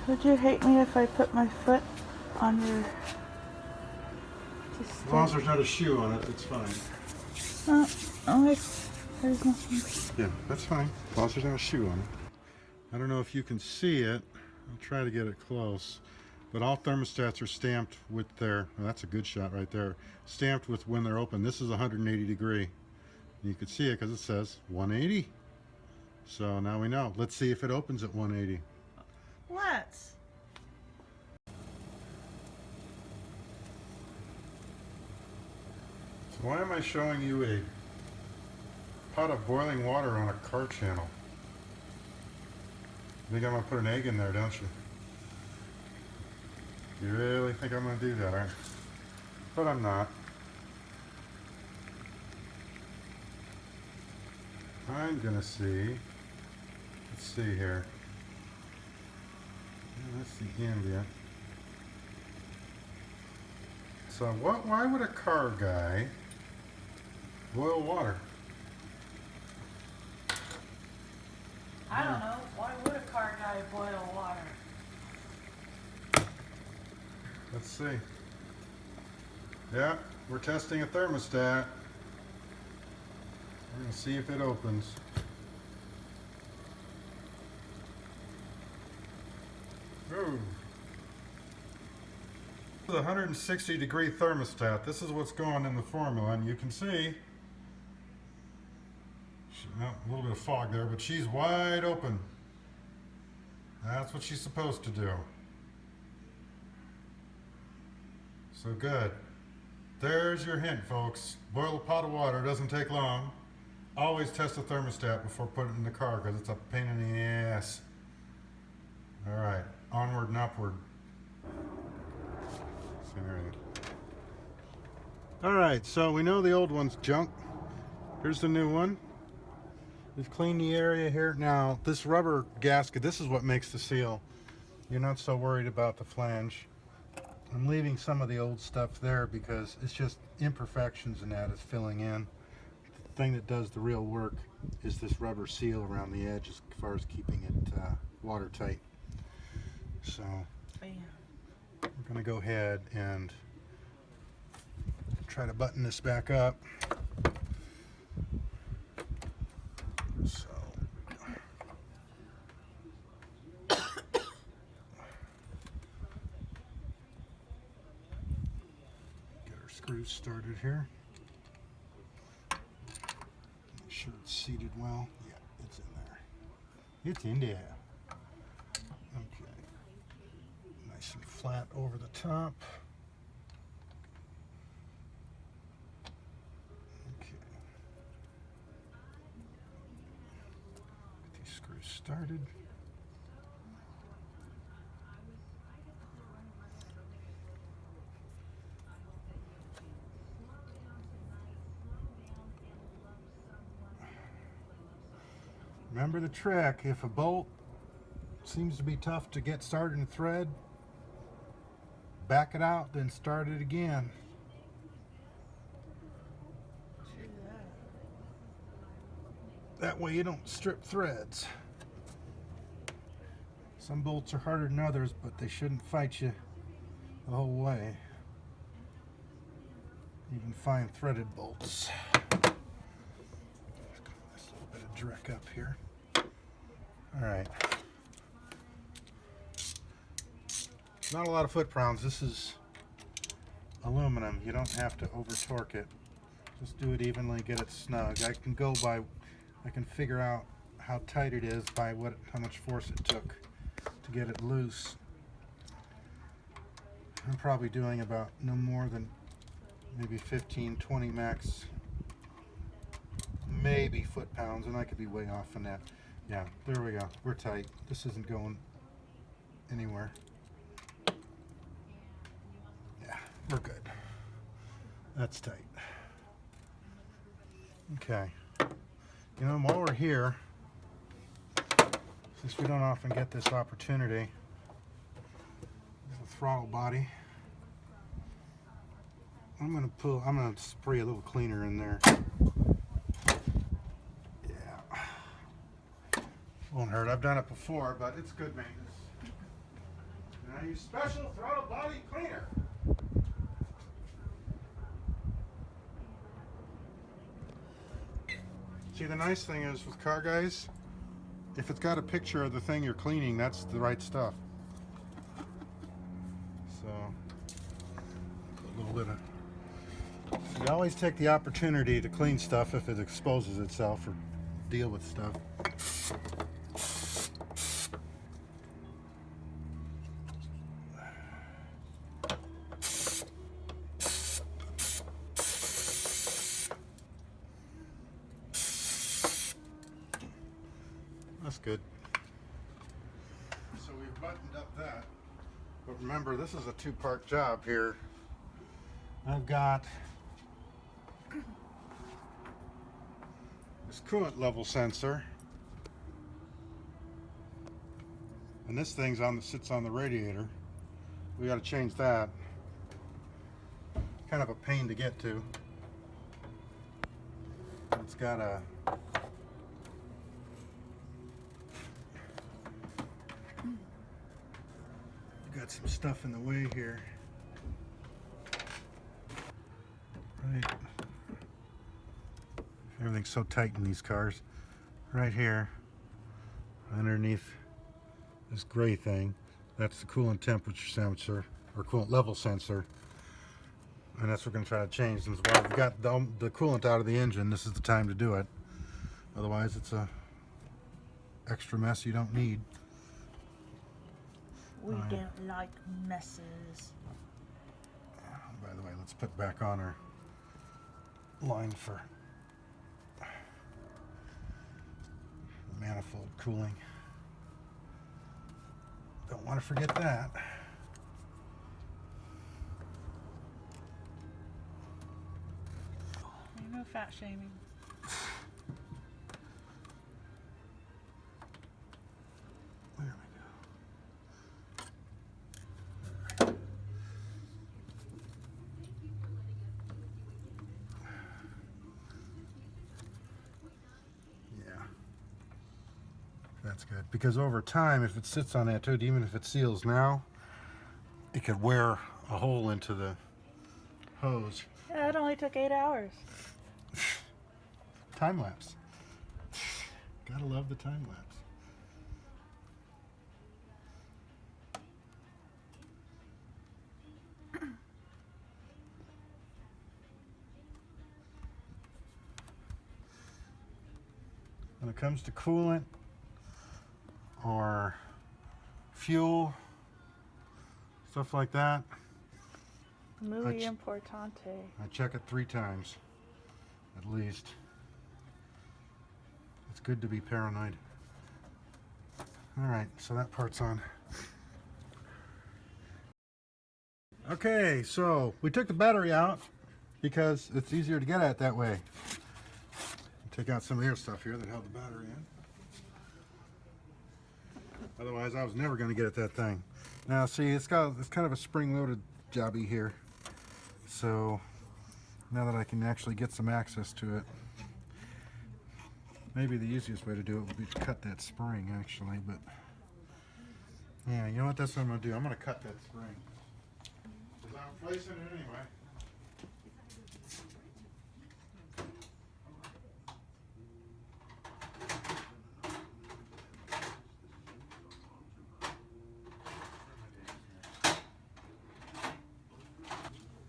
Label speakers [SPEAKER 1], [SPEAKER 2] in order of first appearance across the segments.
[SPEAKER 1] Would you hate me if I put my foot on your...
[SPEAKER 2] As long as there's not a shoe on it, it's fine.
[SPEAKER 1] There's nothing.
[SPEAKER 2] Yeah, that's fine. As long as there's not a shoe on it. I don't know if you can see it. I'll try to get it close. But all thermostats are stamped with their, well, that's a good shot right there, stamped with when they're open. This is 180 degree. You can see it because it says 180. So now we know. Let's see if it opens at 180.
[SPEAKER 1] Let's.
[SPEAKER 2] So why am I showing you a pot of boiling water on a car channel? I think I'm going to put an egg in there, don't you? You really think I'm going to do that, aren't you? But I'm not. I'm going to see. Let's see here. That's the ambient. So why would a car guy boil water?
[SPEAKER 1] I don't know. Why would a car guy boil water?
[SPEAKER 2] Let's see. Yeah, we're testing a thermostat. We're going to see if it opens. Ooh. This is a 160 degree thermostat. This is what's going in the formula, and you can see a little bit of fog there, but she's wide open. That's what she's supposed to do. So good. There's your hint, folks. Boil a pot of water, doesn't take long. Always test the thermostat before putting it in the car because it's a pain in the ass. All right, onward and upward. All right, so we know the old one's junk. Here's the new one. We've cleaned the area here. Now, this rubber gasket, this is what makes the seal. You're not so worried about the flange. I'm leaving some of the old stuff there because it's just imperfections and that is filling in. The thing that does the real work is this rubber seal around the edge as far as keeping it watertight. So we're going to go ahead and try to button this back up. So get our screws started here. Make sure it's seated well. Yeah, it's in there. It's in there. Okay. Nice and flat over the top. Okay. Get these screws started. Remember the trick, if a bolt seems to be tough to get started in thread, back it out, then start it again. That way you don't strip threads. Some bolts are harder than others, but they shouldn't fight you the whole way. Even fine threaded bolts. There's a little bit of dreck up here. All right. Not a lot of foot pounds. This is aluminum. You don't have to over torque it. Just do it evenly, get it snug. I can figure out how tight it is by how much force it took to get it loose. I'm probably doing about no more than maybe 15, 20 max, maybe foot pounds, and I could be way off on that. Yeah, there we go. We're tight. This isn't going anywhere. Yeah, we're good. That's tight. Okay. You know, while we're here, since we don't often get this opportunity, there's a throttle body. I'm gonna spray a little cleaner in there. Yeah. Won't hurt. I've done it before, but it's good maintenance. I use special throttle body cleaner. See, the nice thing is with car guys, if it's got a picture of the thing you're cleaning, that's the right stuff. So, a little bit of. You always take the opportunity to clean stuff if it exposes itself or deal with stuff. That's good. So we've buttoned up that. But remember, this is a two-part job here. I've got this coolant level sensor. And this thing's sits on the radiator. We got to change that. Kind of a pain to get to. It's got a got some stuff in the way here. Right. Everything's so tight in these cars. Right here, underneath this gray thing, that's the coolant temperature sensor, or coolant level sensor. And that's what we're going to try to change. Since while we've got the coolant out of the engine, this is the time to do it. Otherwise, it's a extra mess you don't need.
[SPEAKER 1] We don't like messes.
[SPEAKER 2] By the way, let's put back on our line for manifold cooling. Don't want to forget that.
[SPEAKER 1] No fat shaming.
[SPEAKER 2] There we go. Yeah, that's good. Because over time, if it sits on that too, even if it seals now, it could wear a hole into the hose.
[SPEAKER 1] Yeah, it only took 8 hours.
[SPEAKER 2] Time lapse. Gotta love the time lapse. When it comes to coolant or fuel, stuff like that,
[SPEAKER 1] Muy importante.
[SPEAKER 2] I check it 3 times, at least. It's good to be paranoid. All right, so that part's on. Okay, so we took the battery out because it's easier to get at that way. Take out some of the stuff here that held the battery in. Otherwise, I was never going to get at that thing. Now, see, it's kind of a spring-loaded jobby here. So now that I can actually get some access to it, maybe the easiest way to do it would be to cut that spring, actually. But yeah, you know what? That's what I'm going to do. I'm going to cut that spring because I'm placing it anyway.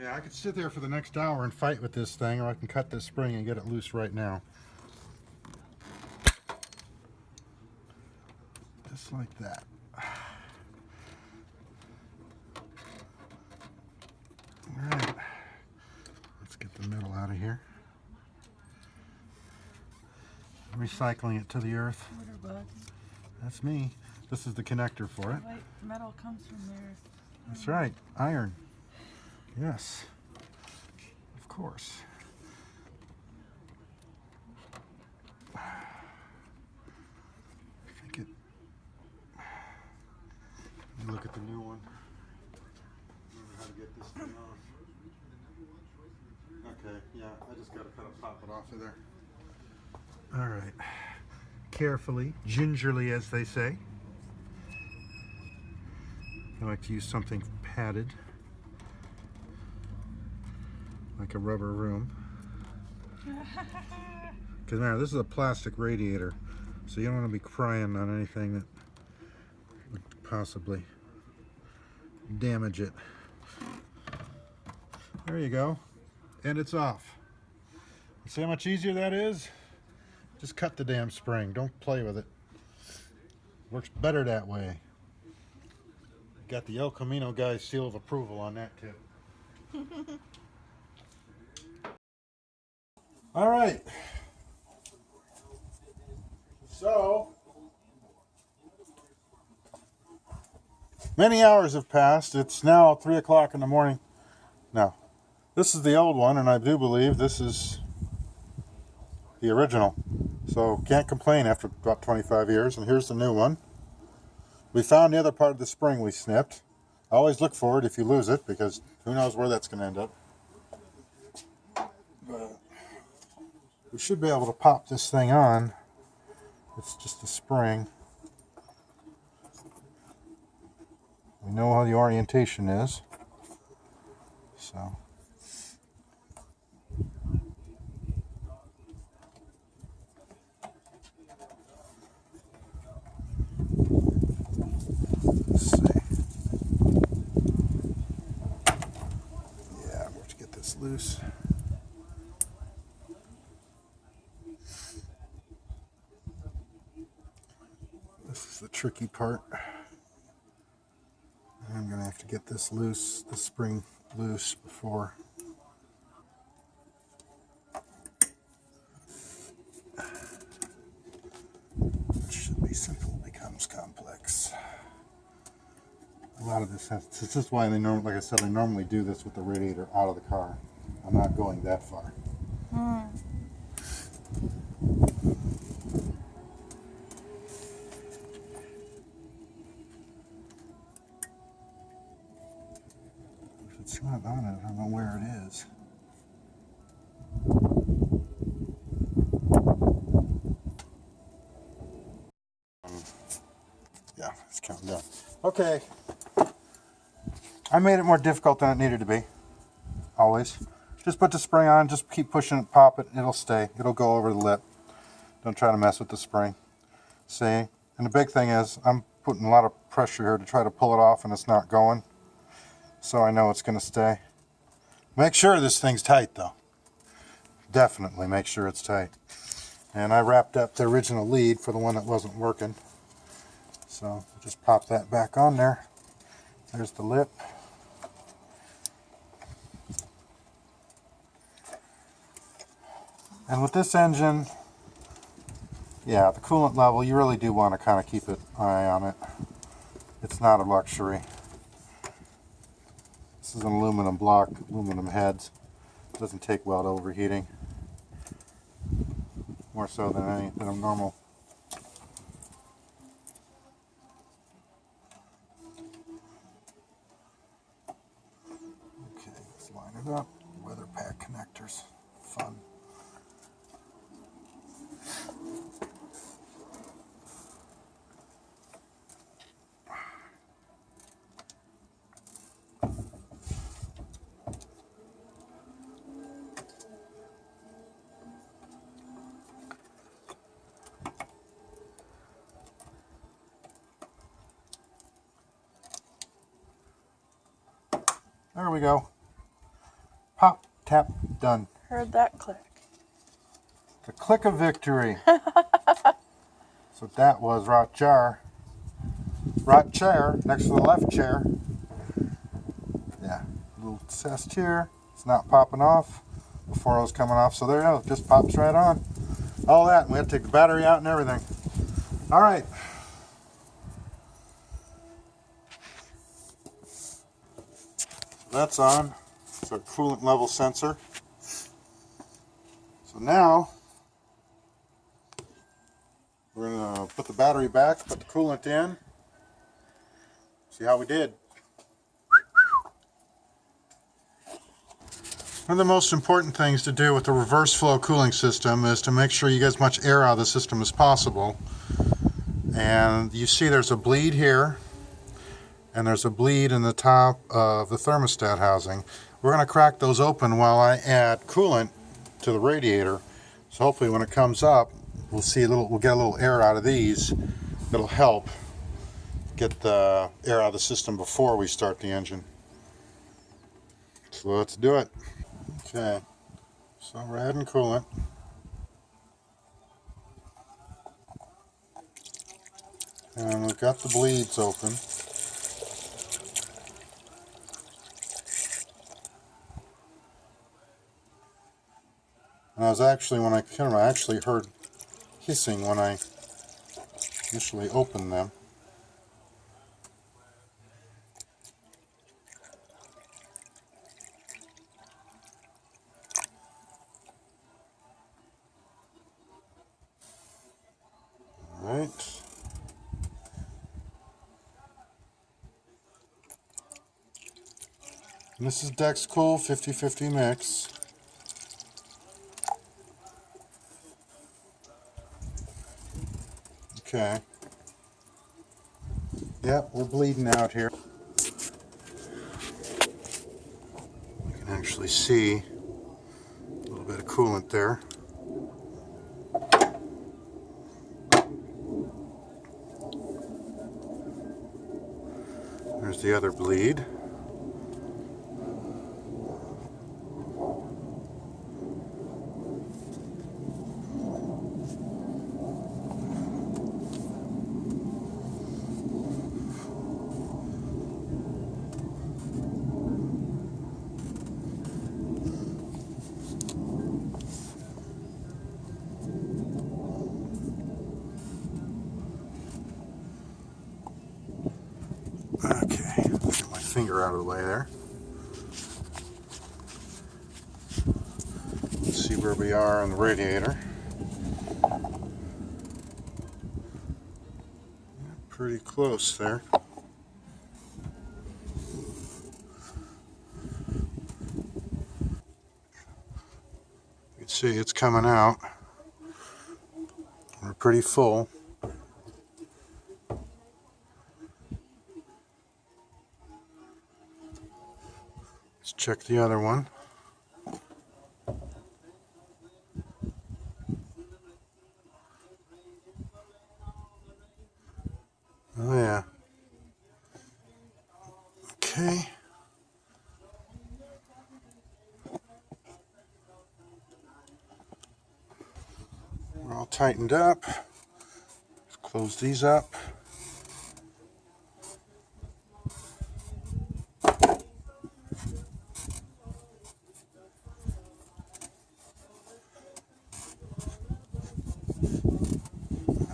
[SPEAKER 2] Yeah, I could sit there for the next hour and fight with this thing, or I can cut this spring and get it loose right now. Just like that. Alright, let's get the metal out of here. Recycling it to the earth. That's me. This is the connector for it.
[SPEAKER 1] White metal comes from there.
[SPEAKER 2] That's right, iron. Yes, of course. I think it. Let me look at the new one. Remember how to get this thing off. Okay, yeah, I just got to kind of pop it off of there. All right, carefully, gingerly, as they say. I like to use something padded, like a rubber room. Because now this is a plastic radiator, so you don't want to be crying on anything that would possibly damage it. There you go, and it's off. See how much easier that is? Just cut the damn spring, don't play with it. Works better that way. Got the El Camino guy's seal of approval on that too. All right. So, many hours have passed. It's now 3 o'clock in the morning. Now, this is the old one, and I do believe this is the original. So, can't complain after about 25 years. And here's the new one. We found the other part of the spring we snipped. I always look for it if you lose it, because who knows where that's going to end up. But we should be able to pop this thing on. It's just a spring. We know how the orientation is. So. Let's see. Yeah, I'm going to get this loose. This is the tricky part. I'm going to have to get this loose, the spring loose before. It should be simple, becomes complex. A lot of this has, this is why they normally, like I said, they normally do this with the radiator out of the car. I'm not going that far. If it's not on it, I don't know where it is. Yeah, it's counting down. Okay. I made it more difficult than it needed to be. Always. Just put the spring on, just keep pushing it, pop it, it'll stay. It'll go over the lip. Don't try to mess with the spring. See? And the big thing is, I'm putting a lot of pressure here to try to pull it off, and it's not going. So I know it's going to stay. Make sure this thing's tight, though. Definitely make sure it's tight. And I wrapped up the original lead for the one that wasn't working. So just pop that back on there. There's the lip. And with this engine, yeah, the coolant level, you really do want to kind of keep an eye on it. It's not a luxury. This is an aluminum block, aluminum heads. It doesn't take well to overheating. More so than a normal. Okay, let's line it up. Weather pack connectors. Fun. There we go. Pop, tap, done.
[SPEAKER 1] Heard that click.
[SPEAKER 2] The click of victory. So that was right chair. Right chair next to the left chair. Yeah, little test here. It's not popping off before it was coming off. So there you go. Just pops right on. All that. And we had to take the battery out and everything. All right. That's on. It's our coolant level sensor. So now we're going to put the battery back, put the coolant in, see how we did. One of the most important things to do with the reverse flow cooling system is to make sure you get as much air out of the system as possible. And you see there's a bleed here. and there's a bleed in the top of the thermostat housing. We're going to crack those open while I add coolant to the radiator. So hopefully when it comes up, we'll get a little air out of these. That'll help get the air out of the system before we start the engine. So let's do it. Okay, so we're adding coolant. And we've got the bleeds open. And I was actually, when I actually heard hissing when I initially opened them. All right. And this is Dexcool 50/50 mix. Okay. Yep, we're bleeding out here. You can actually see a little bit of coolant there. There's the other bleed. Okay, get my finger out of the way there. Let's see where we are on the radiator. Pretty close there. You can see it's coming out. We're pretty full. Let's check the other one. Oh yeah. Okay. We're all tightened up. Let's close these up.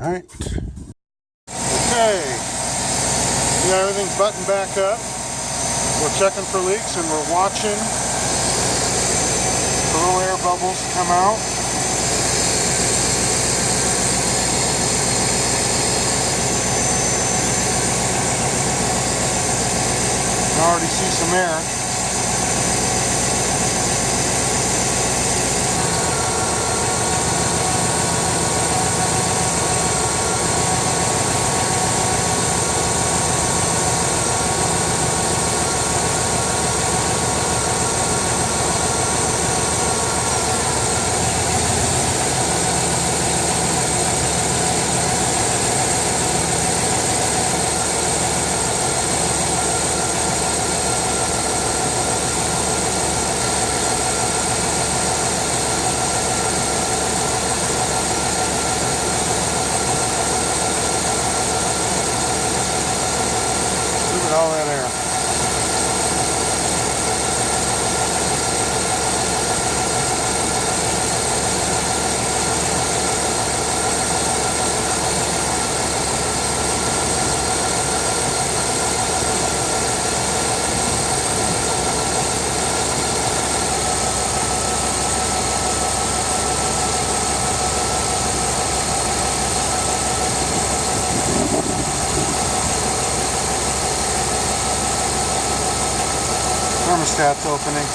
[SPEAKER 2] All right. Okay. We got everything buttoned back up. We're checking for leaks and we're watching the little air bubbles come out. I already see some air. Look at all that air. Thermostat's opening.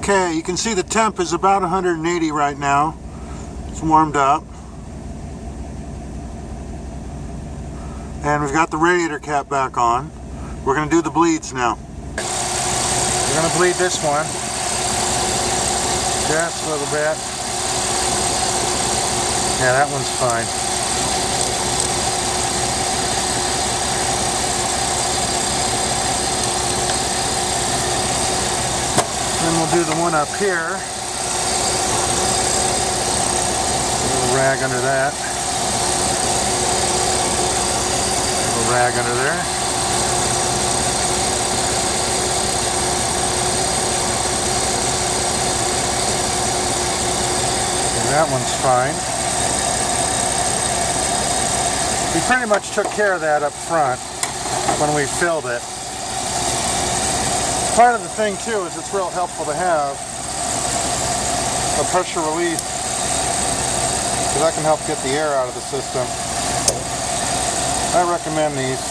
[SPEAKER 2] Okay, you can see the temp is about 180 right now. It's warmed up. And we've got the radiator cap back on. We're going to do the bleeds now. We're going to bleed this one. Just a little bit. Yeah, that one's fine. Then we'll do the one up here. A little rag under that. A little rag under there. And that one's fine. We pretty much took care of that up front when we filled it. Part of the thing too is it's real helpful to have a pressure relief, so that can help get the air out of the system. I recommend these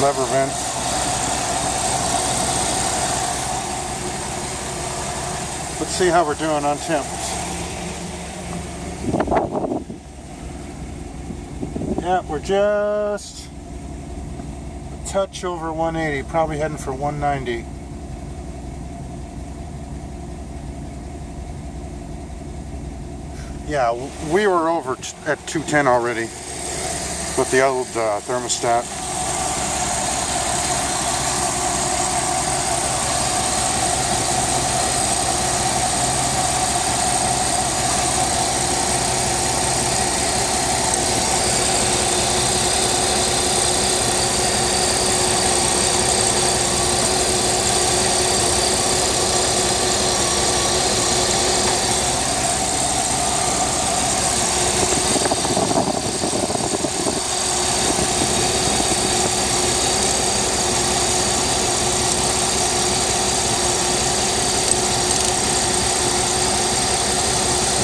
[SPEAKER 2] lever vents. Let's see how we're doing on temps. Yeah, we're just a touch over 180, probably heading for 190. Yeah, we were over at 210 already with the old thermostat.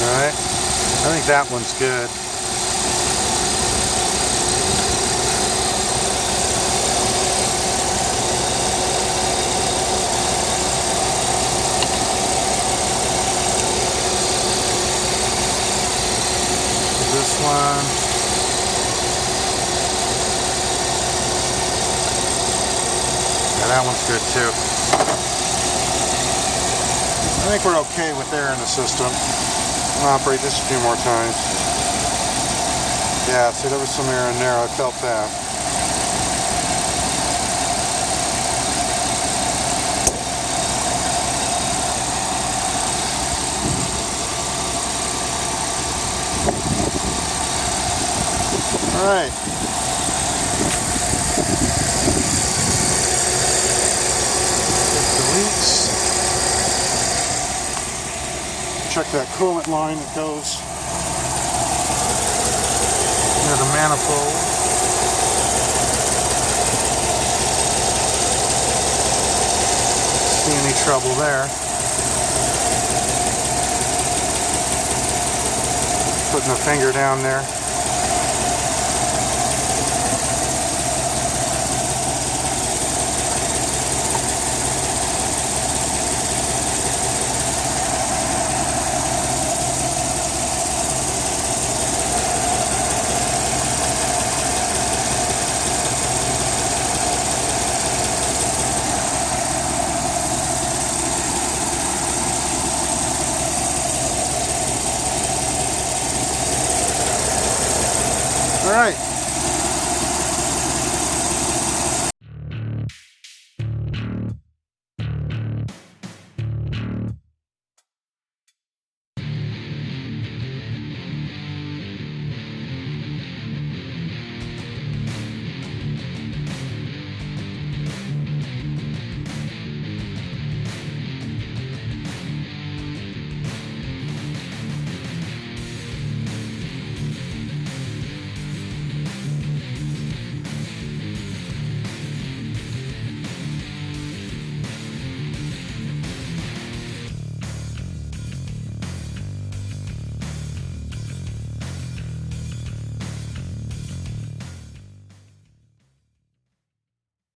[SPEAKER 2] Alright, I think that one's good. This one. Yeah, that one's good too. I think we're okay with air in the system. I'll operate this a few more times. Yeah, see, there was some air in there. I felt that. All right. Check the leaks. Check that coolant line that goes near the manifold. See any trouble there? Putting a finger down there. All right.